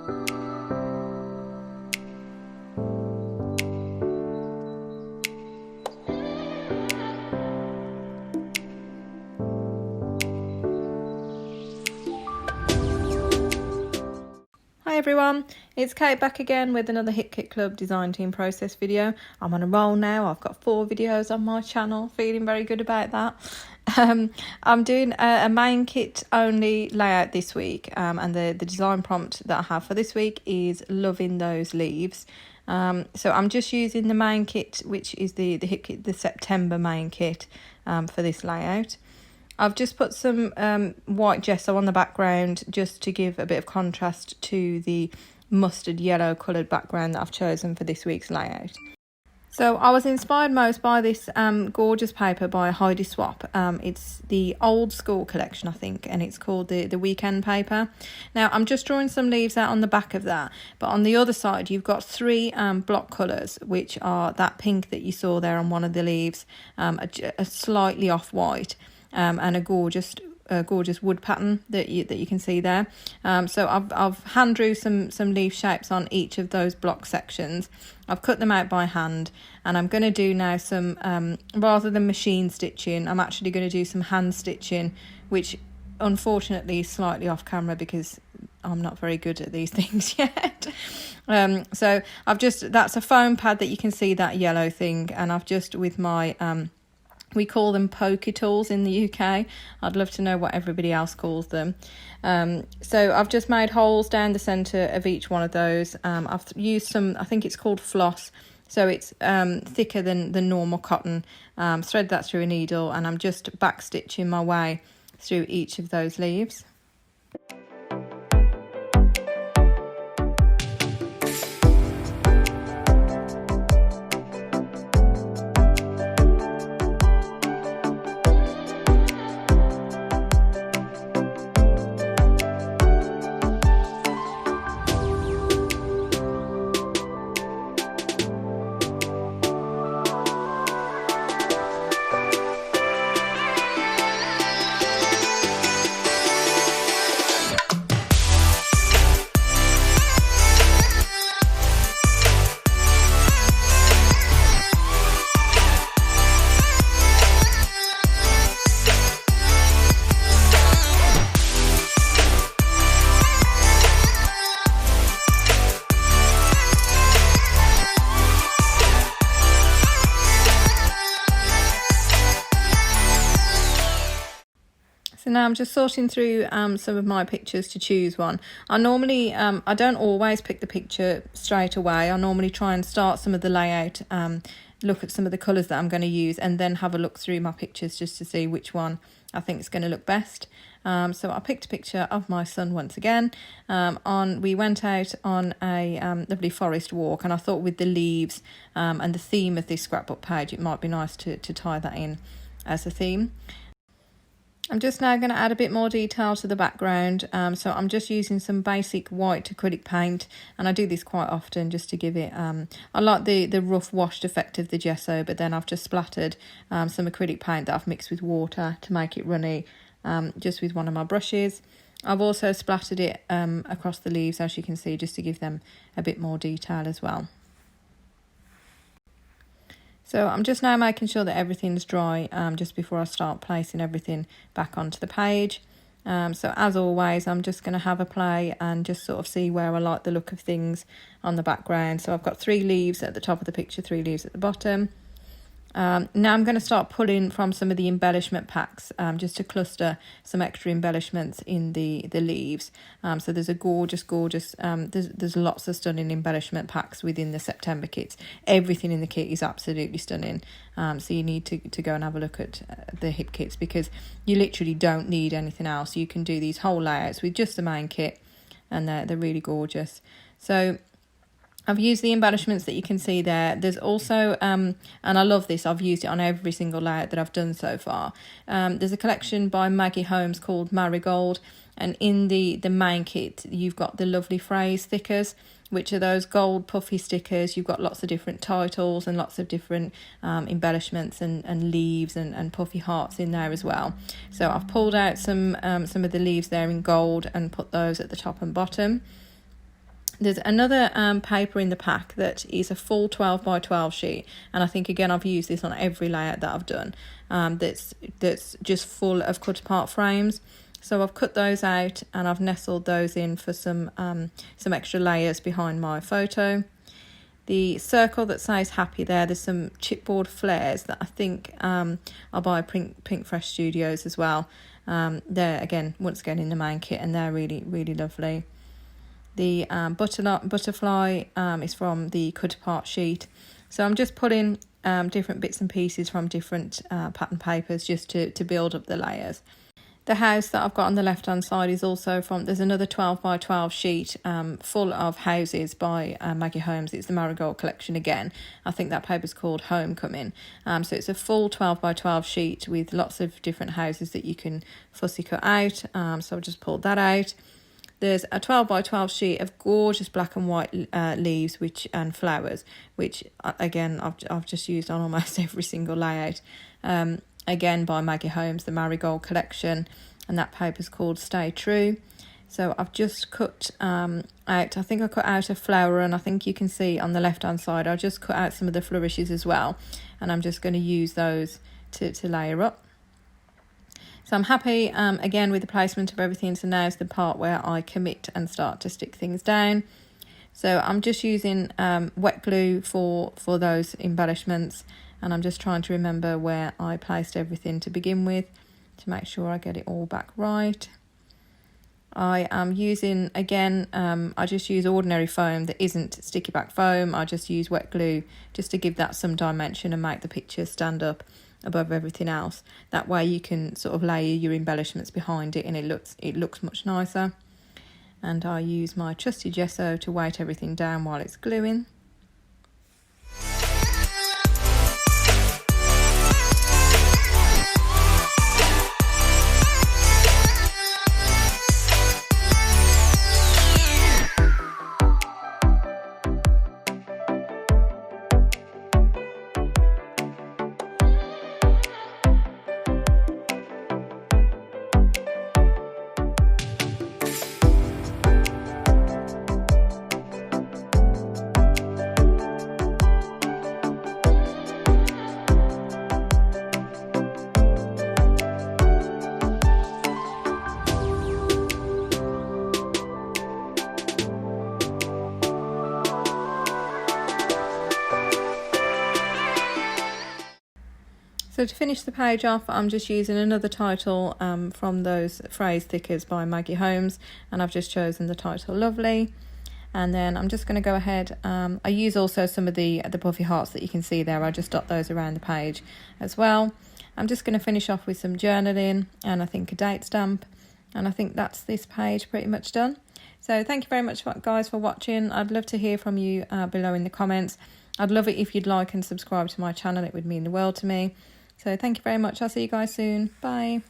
Hi everyone, it's Kate back again with another Hipkit Club design team process video. I'm on a roll now. I've got 4 videos on my channel, feeling very good about that. I'm doing a main kit only layout this week, and the design prompt that I have for this week is loving those leaves. So I'm just using the main kit, which is the Hipkit the September main kit for this layout. I've just put some white gesso on the background just to give a bit of contrast to the mustard yellow coloured background that I've chosen for this week's layout. So I was inspired most by this gorgeous paper by Heidi Swap. It's the old school collection, I think, and it's called the weekend paper. Now I'm just drawing some leaves out on the back of that, but on the other side you've got 3 block colours, which are that pink that you saw there on one of the leaves, a slightly off white, and a gorgeous wood pattern that you can see there. So I've hand drew some leaf shapes on each of those block sections. I've cut them out by hand, and I'm going to do now some rather than machine stitching, I'm actually going to do some hand stitching, which unfortunately is slightly off camera because I'm not very good at these things yet. So that's a foam pad that you can see, that yellow thing, and I've just with my we call them pokey tools in the UK. I'd love to know what everybody else calls them. So I've just made holes down the centre of each one of those. I've used some, I think it's called floss. So it's thicker than the normal cotton. Thread that through a needle, and I'm just back stitching my way through each of those leaves. So now I'm just sorting through some of my pictures to choose one. I normally, I don't always pick the picture straight away. I normally try and start some of the layout, look at some of the colours that I'm going to use, and then have a look through my pictures just to see which one I think is going to look best. So I picked a picture of my son once again. We went out on a lovely forest walk, and I thought with the leaves and the theme of this scrapbook page, it might be nice to tie that in as a theme. I'm just now going to add a bit more detail to the background, so I'm just using some basic white acrylic paint, and I do this quite often just to give it, I like the rough washed effect of the gesso, but then I've just splattered some acrylic paint that I've mixed with water to make it runny, just with one of my brushes. I've also splattered it across the leaves, as you can see, just to give them a bit more detail as well. So I'm just now making sure that everything's dry just before I start placing everything back onto the page. So as always, I'm just going to have a play and just sort of see where I like the look of things on the background. So I've got 3 leaves at the top of the picture, 3 leaves at the bottom. Now I'm going to start pulling from some of the embellishment packs just to cluster some extra embellishments in the leaves. So there's a gorgeous, there's lots of stunning embellishment packs within the September kits. Everything in the kit is absolutely stunning. So you need to go and have a look at the Hipkits, because you literally don't need anything else. You can do these whole layouts with just the main kit, and they're really gorgeous. So I've used the embellishments that you can see there. There's also, and I love this, I've used it on every single layout that I've done so far. There's a collection by Maggie Holmes called Marigold, and in the main kit you've got the lovely phrase stickers, which are those gold puffy stickers. You've got lots of different titles and lots of different embellishments and leaves and puffy hearts in there as well. So I've pulled out some of the leaves there in gold and put those at the top and bottom. There's another paper in the pack that is a full 12 by 12 sheet, and I think again I've used this on every layout that I've done. That's just full of cut apart frames. So I've cut those out and I've nestled those in for some extra layers behind my photo. The circle that says happy there's some chipboard flares that I think I'll buy Pink Fresh Studios as well. They're again once again in the main kit, and they're really, really lovely. The butterfly is from the cut apart sheet. So I'm just pulling different bits and pieces from different pattern papers just to build up the layers. The house that I've got on the left hand side is also there's another 12 by 12 sheet full of houses by Maggie Holmes. It's the Marigold collection again. I think that paper's called Homecoming. So it's a full 12 by 12 sheet with lots of different houses that you can fussy cut out. So I've just pulled that out. There's a 12 by 12 sheet of gorgeous black and white leaves and flowers, which again I've just used on almost every single layout. Again by Maggie Holmes, the Marigold collection, and that paper's called Stay True. So I've just cut out, I think I cut out a flower, and I think you can see on the left hand side I just cut out some of the flourishes as well, and I'm just going to use those to layer up. So I'm happy again with the placement of everything. So now's the part where I commit and start to stick things down. So I'm just using wet glue for those embellishments, and I'm just trying to remember where I placed everything to begin with to make sure I get it all back right. I am using, again, I just use ordinary foam that isn't sticky back foam. I just use wet glue just to give that some dimension and make the picture stand up above everything else. That way you can sort of layer your embellishments behind it, and it looks much nicer. And I use my trusty gesso to weight everything down while it's gluing. So to finish the page off, I'm just using another title from those phrase stickers by Maggie Holmes, and I've just chosen the title Lovely. And then I'm just going to go ahead, I use also some of the puffy hearts that you can see there. I just dot those around the page as well. I'm just going to finish off with some journaling and I think a date stamp, and I think that's this page pretty much done. So thank you very much guys for watching. I'd love to hear from you below in the comments. I'd love it if you'd like and subscribe to my channel. It would mean the world to me. So thank you very much. I'll see you guys soon. Bye.